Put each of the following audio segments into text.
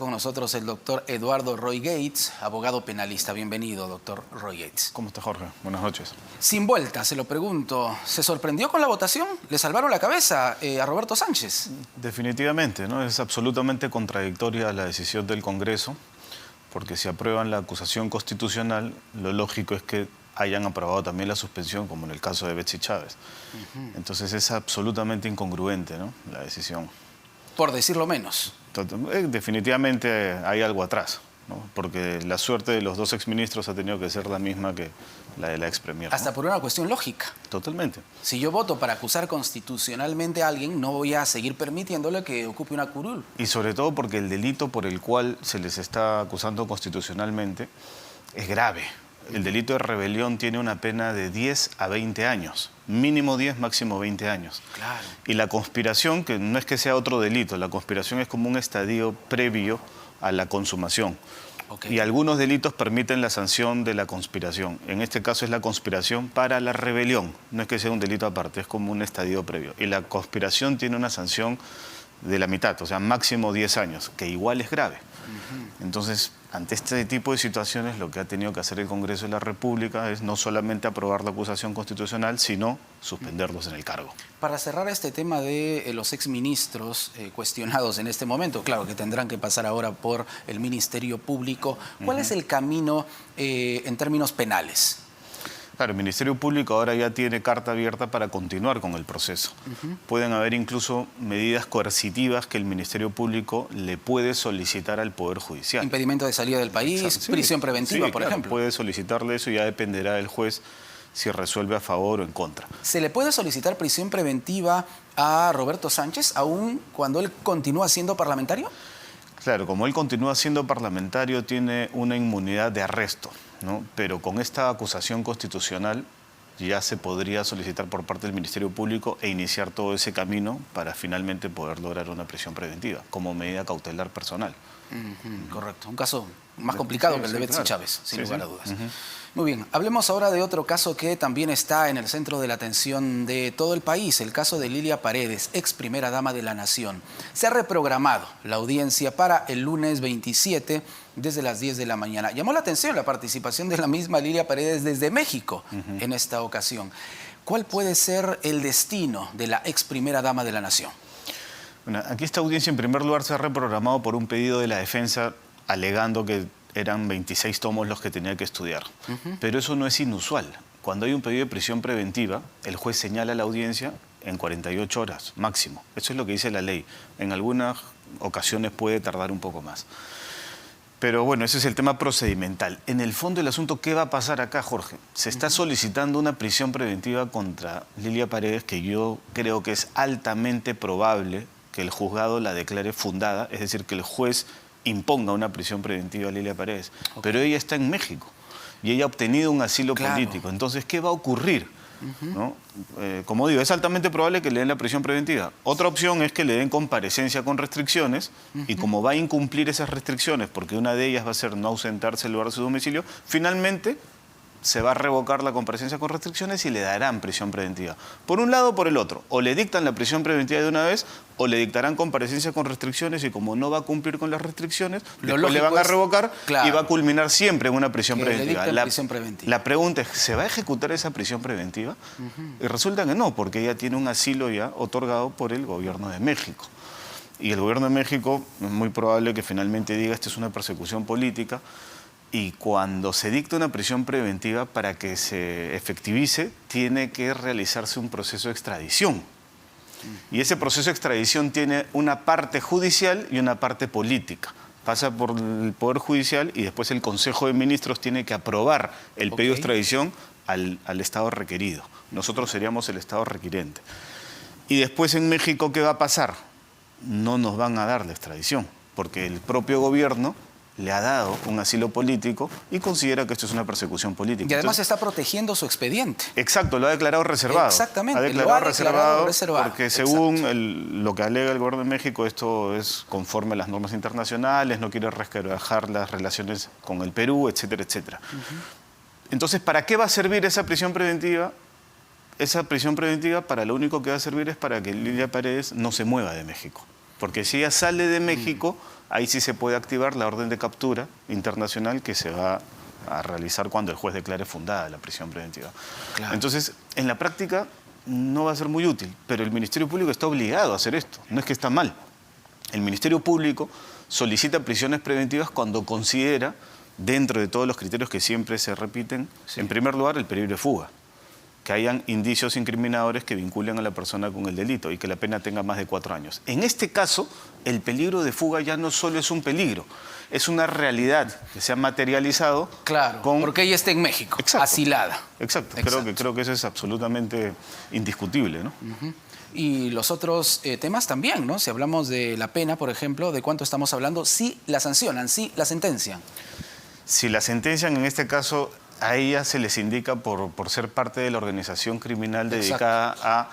con nosotros el doctor Eduardo Roy Gates, abogado penalista. Bienvenido, doctor Roy Gates. ¿Cómo está, Jorge? Buenas noches. Sin vuelta, se lo pregunto. ¿Se sorprendió con la votación? ¿Le salvaron la cabeza a Roberto Sánchez? Definitivamente, ¿no? Es absolutamente contradictoria la decisión del Congreso, porque si aprueban la acusación constitucional, lo lógico es que hayan aprobado también la suspensión, como en el caso de Betsy Chávez. Entonces es absolutamente incongruente, ¿no?, la decisión. Por decirlo menos. Definitivamente hay algo atrás, ¿no?, porque la suerte de los dos exministros ha tenido que ser la misma que la de la expremier, ¿no? Hasta por una cuestión lógica. Totalmente. Si yo voto para acusar constitucionalmente a alguien, no voy a seguir permitiéndole que ocupe una curul. Y sobre todo porque el delito por el cual se les está acusando constitucionalmente es grave. El delito de rebelión tiene una pena de 10 a 20 años. Mínimo 10, máximo 20 años. Claro. Y la conspiración, que no es que sea otro delito, la conspiración es como un estadio previo a la consumación. Okay. Y algunos delitos permiten la sanción de la conspiración. En este caso es la conspiración para la rebelión. No es que sea un delito aparte, es como un estadio previo. Y la conspiración tiene una sanción de la mitad, o sea, máximo 10 años, que igual es grave. Entonces, ante este tipo de situaciones, lo que ha tenido que hacer el Congreso de la República es no solamente aprobar la acusación constitucional, sino suspenderlos en el cargo. Para cerrar este tema de los exministros cuestionados en este momento, claro que tendrán que pasar ahora por el Ministerio Público, ¿cuál es el camino en términos penales? Claro, el Ministerio Público ahora ya tiene carta abierta para continuar con el proceso. Pueden haber incluso medidas coercitivas que el Ministerio Público le puede solicitar al Poder Judicial. Impedimento de salida del país, Sí, prisión preventiva, por ejemplo. Puede solicitarle eso y ya dependerá del juez si resuelve a favor o en contra. ¿Se le puede solicitar prisión preventiva a Roberto Sánchez aún cuando él continúa siendo parlamentario? Claro, como él continúa siendo parlamentario, tiene una inmunidad de arresto, ¿no? Pero con esta acusación constitucional ya se podría solicitar por parte del Ministerio Público e iniciar todo ese camino para finalmente poder lograr una prisión preventiva como medida cautelar personal. Correcto, un caso más complicado que el de Betsy Chávez, sin lugar a dudas. Muy bien, hablemos ahora de otro caso que también está en el centro de la atención de todo el país, el caso de Lilia Paredes, ex primera dama de la Nación. Se ha reprogramado la audiencia para el lunes 27 desde las 10 de la mañana. Llamó la atención la participación de la misma Lilia Paredes desde México en esta ocasión. ¿Cuál puede ser el destino de la ex primera dama de la Nación? Bueno, aquí esta audiencia en primer lugar se ha reprogramado por un pedido de la defensa alegando que eran 26 tomos los que tenía que estudiar. Pero eso no es inusual. Cuando hay un pedido de prisión preventiva, el juez señala la audiencia en 48 horas máximo. Eso es lo que dice la ley. En algunas ocasiones puede tardar un poco más. Pero bueno, ese es el tema procedimental. En el fondo del asunto, ¿qué va a pasar acá, Jorge? Se está solicitando una prisión preventiva contra Lilia Paredes, que yo creo que es altamente probable que el juzgado la declare fundada, es decir, que el juez imponga una prisión preventiva a Lilia Paredes. Pero ella está en México y ella ha obtenido un asilo político. Entonces, ¿qué va a ocurrir? ¿No? Como digo, es altamente probable que le den la prisión preventiva. Otra opción es que le den comparecencia con restricciones y como va a incumplir esas restricciones, porque una de ellas va a ser no ausentarse del lugar de su domicilio, finalmente se va a revocar la comparecencia con restricciones y le darán prisión preventiva. Por un lado o por el otro. O le dictan la prisión preventiva de una vez o le dictarán comparecencia con restricciones y como no va a cumplir con las restricciones, después le van a revocar y va a culminar siempre en una prisión preventiva. La pregunta es, ¿se va a ejecutar esa prisión preventiva? Y resulta que no, porque ella tiene un asilo ya otorgado por el gobierno de México. Y el gobierno de México es muy probable que finalmente diga esta es una persecución política. Y cuando se dicta una prisión preventiva, para que se efectivice, tiene que realizarse un proceso de extradición. Y ese proceso de extradición tiene una parte judicial y una parte política. Pasa por el Poder Judicial y después el Consejo de Ministros tiene que aprobar el pedido de extradición al Estado requerido. Nosotros seríamos el Estado requirente. Y después en México, ¿qué va a pasar? No nos van a dar la extradición, porque el propio gobierno le ha dado un asilo político y considera que esto es una persecución política. Y además está protegiendo su expediente. Exacto, lo ha declarado reservado. Exactamente, ha declarado reservado porque según exacto, lo que alega el gobierno de México, esto es conforme a las normas internacionales, no quiere resquebrajar las relaciones con el Perú, etcétera, etcétera. Entonces, ¿para qué va a servir esa prisión preventiva? Esa prisión preventiva para lo único que va a servir es para que Lilia Paredes no se mueva de México. Porque si ella sale de México, ahí sí se puede activar la orden de captura internacional que se va a realizar cuando el juez declare fundada la prisión preventiva. Claro. Entonces, en la práctica no va a ser muy útil, pero el Ministerio Público está obligado a hacer esto, no es que está mal. El Ministerio Público solicita prisiones preventivas cuando considera, dentro de todos los criterios que siempre se repiten, en primer lugar, el peligro de fuga, que hayan indicios incriminadores que vinculen a la persona con el delito y que la pena tenga más de 4 años. En este caso, el peligro de fuga ya no solo es un peligro, es una realidad que se ha materializado. Claro, porque ella está en México, asilada. Exacto. Creo que eso es absolutamente indiscutible, ¿no? Y los otros temas también, ¿no? Si hablamos de la pena, por ejemplo, ¿de cuánto estamos hablando? Sí la sancionan, sí la sentencian. Si la sentencian, en este caso, a ella se les indica por ser parte de la organización criminal dedicada a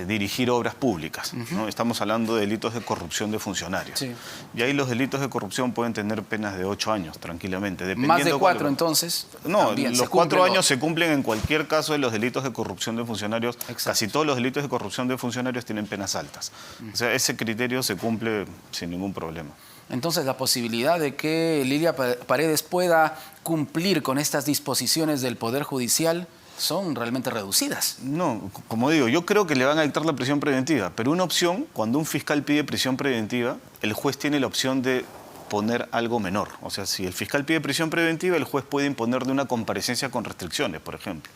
dirigir obras públicas, ¿no? Estamos hablando de delitos de corrupción de funcionarios. Sí. Y ahí los delitos de corrupción pueden tener penas de 8 años, tranquilamente. ¿Más de 4 entonces? No, también, los 4 años se cumplen en cualquier caso de los delitos de corrupción de funcionarios. Exacto. Casi todos los delitos de corrupción de funcionarios tienen penas altas. O sea, ese criterio se cumple sin ningún problema. Entonces, la posibilidad de que Lilia Paredes pueda cumplir con estas disposiciones del Poder Judicial son realmente reducidas. No, como digo, yo creo que le van a dictar la prisión preventiva, pero una opción, cuando un fiscal pide prisión preventiva, el juez tiene la opción de poner algo menor. O sea, si el fiscal pide prisión preventiva, el juez puede imponerle una comparecencia con restricciones, por ejemplo.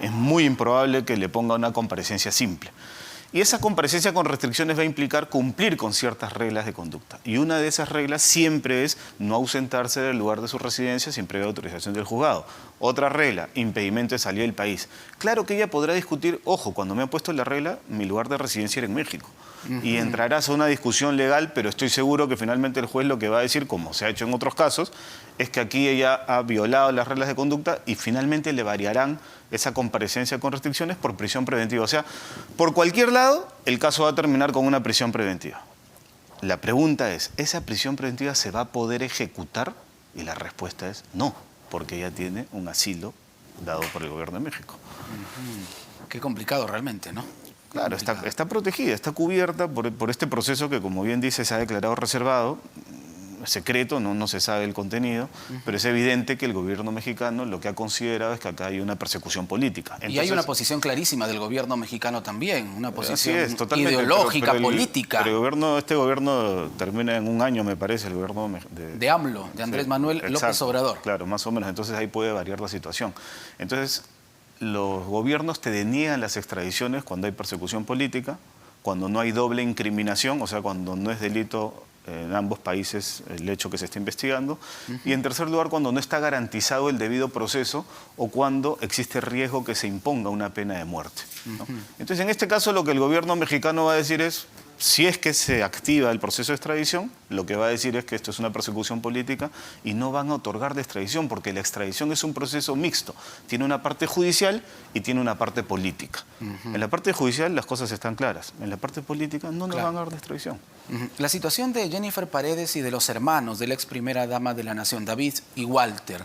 Es muy improbable que le ponga una comparecencia simple. Y esa comparecencia con restricciones va a implicar cumplir con ciertas reglas de conducta. Y una de esas reglas siempre es no ausentarse del lugar de su residencia sin previa autorización del juzgado. Otra regla, impedimento de salir del país. Claro que ella podrá discutir, ojo, cuando me han puesto la regla, mi lugar de residencia era en México. Y entrarás a una discusión legal, pero estoy seguro que finalmente el juez lo que va a decir, como se ha hecho en otros casos, es que aquí ella ha violado las reglas de conducta y finalmente le variarán esa comparecencia con restricciones por prisión preventiva. O sea, por cualquier lado, el caso va a terminar con una prisión preventiva. La pregunta es, ¿esa prisión preventiva se va a poder ejecutar? Y la respuesta es no, porque ella tiene un asilo dado por el gobierno de México. Qué complicado realmente, ¿no? Claro, está protegida, está cubierta por este proceso que, como bien dice, se ha declarado reservado, secreto, no se sabe el contenido, pero es evidente que el gobierno mexicano lo que ha considerado es que acá hay una persecución política. Entonces, y hay una posición clarísima del gobierno mexicano también, una posición ideológica, política. Pero este gobierno termina en un año, me parece, el gobierno de AMLO, de Andrés Manuel López Obrador. Claro, más o menos, entonces ahí puede variar la situación. Entonces, los gobiernos te deniegan las extradiciones cuando hay persecución política, cuando no hay doble incriminación, o sea, cuando no es delito en ambos países el hecho que se está investigando, y en tercer lugar, cuando no está garantizado el debido proceso o cuando existe riesgo que se imponga una pena de muerte, ¿no? Entonces, en este caso, lo que el gobierno mexicano va a decir es, si es que se activa el proceso de extradición, lo que va a decir es que esto es una persecución política y no van a otorgar de extradición, porque la extradición es un proceso mixto. Tiene una parte judicial y tiene una parte política. En la parte judicial las cosas están claras. En la parte política no nos van a dar de extradición. La situación de Jennifer Paredes y de los hermanos de la ex primera dama de la Nación, David y Walter,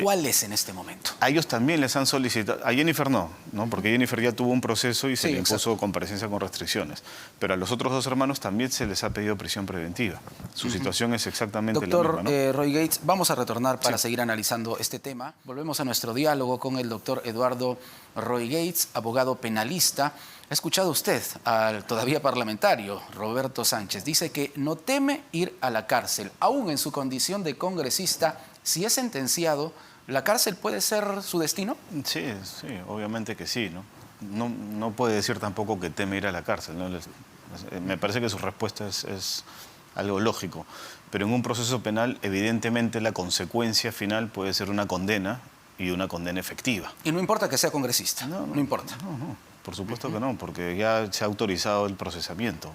¿cuál es en este momento? A ellos también les han solicitado, a Jennifer no, porque Jennifer ya tuvo un proceso y se le impuso comparecencia con restricciones, pero a los otros 2 hermanos también se les ha pedido prisión preventiva. Su situación es exactamente la misma, ¿no? Doctor Roy Gates, vamos a retornar para seguir analizando este tema. Volvemos a nuestro diálogo con el doctor Eduardo Roy Gates, abogado penalista. Ha escuchado usted al todavía parlamentario Roberto Sánchez. Dice que no teme ir a la cárcel, aún en su condición de congresista. Si es sentenciado, ¿la cárcel puede ser su destino? Sí, obviamente que sí, ¿no? No puede decir tampoco que teme ir a la cárcel, ¿no? Me parece que su respuesta es algo lógico. Pero en un proceso penal, evidentemente, la consecuencia final puede ser una condena y una condena efectiva. Y no importa que sea congresista, no importa. No, por supuesto que no, porque ya se ha autorizado el procesamiento.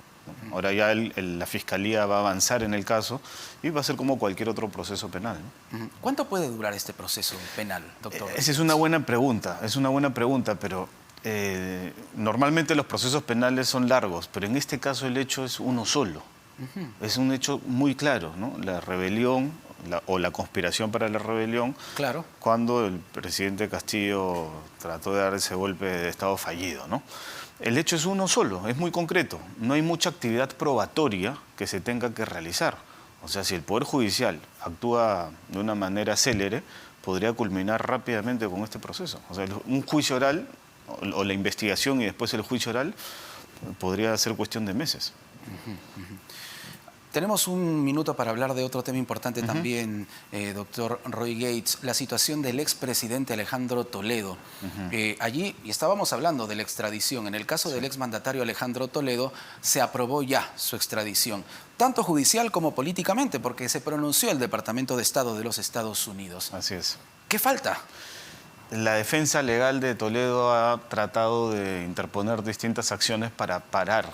Ahora ya la Fiscalía va a avanzar en el caso y va a ser como cualquier otro proceso penal, ¿no? ¿Cuánto puede durar este proceso penal, doctor? Esa es una buena pregunta, pero normalmente los procesos penales son largos, pero en este caso el hecho es uno solo. Es un hecho muy claro, ¿no? La rebelión o la conspiración para la rebelión, cuando el presidente Castillo trató de dar ese golpe de Estado fallido, ¿no? El hecho es uno solo, es muy concreto. No hay mucha actividad probatoria que se tenga que realizar. O sea, si el Poder Judicial actúa de una manera célere, podría culminar rápidamente con este proceso. O sea, un juicio oral, o la investigación y después el juicio oral, podría ser cuestión de meses. Tenemos un minuto para hablar de otro tema importante también, doctor Roy Gates, la situación del expresidente Alejandro Toledo. Allí, y estábamos hablando de la extradición, en el caso del exmandatario Alejandro Toledo, se aprobó ya su extradición, tanto judicial como políticamente, porque se pronunció el Departamento de Estado de los Estados Unidos. Así es. ¿Qué falta? La defensa legal de Toledo ha tratado de interponer distintas acciones para parar,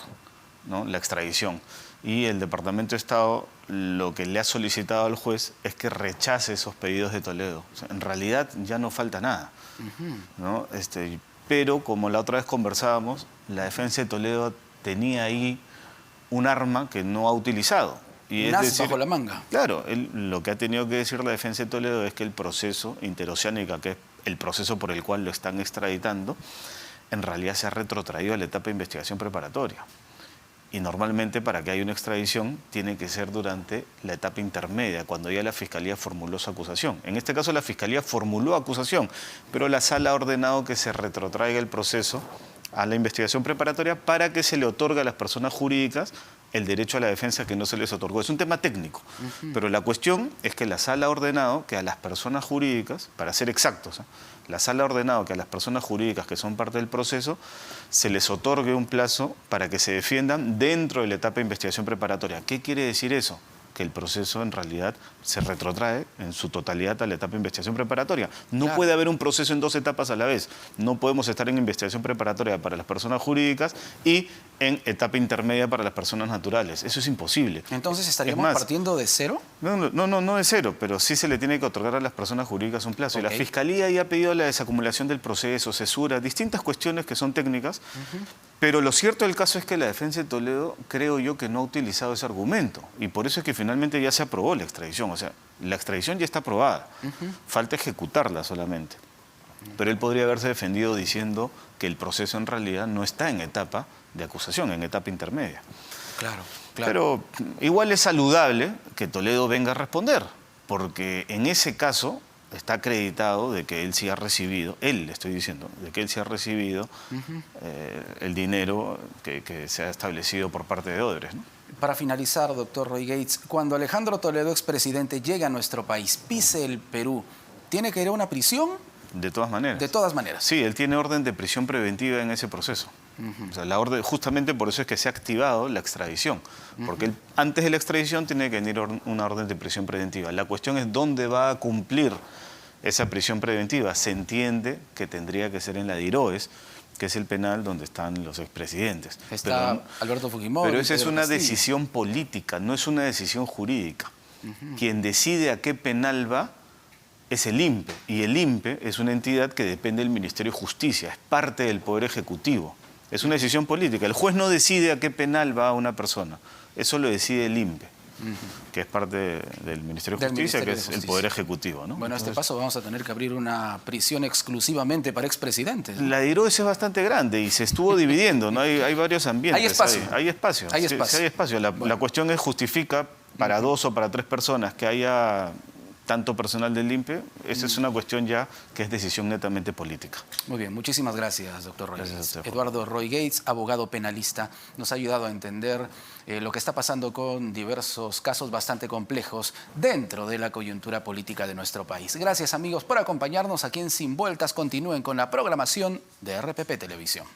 ¿no?, la extradición. Y el Departamento de Estado lo que le ha solicitado al juez es que rechace esos pedidos de Toledo. O sea, en realidad ya no falta nada, ¿no? Pero como la otra vez conversábamos, la defensa de Toledo tenía ahí un arma que no ha utilizado. Y un as bajo la manga. Claro, lo que ha tenido que decir la defensa de Toledo es que el proceso interoceánica, que es el proceso por el cual lo están extraditando, en realidad se ha retrotraído a la etapa de investigación preparatoria. Y normalmente para que haya una extradición tiene que ser durante la etapa intermedia, cuando ya la Fiscalía formuló su acusación. En este caso la Fiscalía formuló acusación, pero la Sala ha ordenado que se retrotraiga el proceso a la investigación preparatoria para que se le otorgue a las personas jurídicas el derecho a la defensa que no se les otorgó. Es un tema técnico, pero la cuestión es que la Sala ha ordenado que a las personas jurídicas, para ser exactos, la Sala ha ordenado que a las personas jurídicas que son parte del proceso se les otorgue un plazo para que se defiendan dentro de la etapa de investigación preparatoria. ¿Qué quiere decir eso? Que el proceso en realidad se retrotrae en su totalidad a la etapa de investigación preparatoria. No puede haber un proceso en dos etapas a la vez. No podemos estar en investigación preparatoria para las personas jurídicas y en etapa intermedia para las personas naturales. Eso es imposible. Entonces, ¿estaríamos partiendo de cero? No de cero, pero sí se le tiene que otorgar a las personas jurídicas un plazo. Y la Fiscalía ya ha pedido la desacumulación del proceso, cesura, distintas cuestiones que son técnicas, pero lo cierto del caso es que la defensa de Toledo, creo yo, que no ha utilizado ese argumento. Y por eso es que finalmente ya se aprobó la extradición. O sea, la extradición ya está aprobada. Falta ejecutarla solamente. Pero él podría haberse defendido diciendo que el proceso en realidad no está en etapa de acusación, en etapa intermedia. Claro. Pero igual es saludable que Toledo venga a responder, porque en ese caso está acreditado de que él sí ha recibido, le estoy diciendo, de que él sí ha recibido el dinero que se ha establecido por parte de Odebrecht, ¿no? Para finalizar, doctor Roy Gates, cuando Alejandro Toledo, expresidente, llega a nuestro país, pise el Perú, ¿tiene que ir a una prisión? De todas maneras. De todas maneras. Sí, él tiene orden de prisión preventiva en ese proceso. O sea, la orden, justamente por eso es que se ha activado la extradición. Porque antes de la extradición tiene que venir una orden de prisión preventiva. La cuestión es dónde va a cumplir esa prisión preventiva. Se entiende que tendría que ser en la de Iroes, que es el penal donde están los expresidentes. Está Alberto Fujimori. Pero esa es una decisión política, no es una decisión jurídica. Quien decide a qué penal va es el INPE, y el INPE es una entidad que depende del Ministerio de Justicia, es parte del Poder Ejecutivo. Es una decisión política. El juez no decide a qué penal va una persona, eso lo decide el INPE, que es parte del Ministerio de Justicia, que es el Poder Ejecutivo, ¿no? Bueno, a este paso vamos a tener que abrir una prisión exclusivamente para expresidentes, ¿no? La de Iroes es bastante grande y se estuvo dividiendo, ¿no? Hay varios ambientes. Hay espacio. Hay espacio. Hay espacio. Sí, hay espacio. La cuestión es justifica para 2 o para 3 personas que haya tanto personal del INPE. Esa es una cuestión ya que es decisión netamente política. Muy bien, muchísimas gracias, doctor Roy Gracias a usted, Eduardo Roy Gates, abogado penalista, nos ha ayudado a entender lo que está pasando con diversos casos bastante complejos dentro de la coyuntura política de nuestro país. Gracias, amigos, por acompañarnos aquí en Sin Vueltas. Continúen con la programación de RPP Televisión.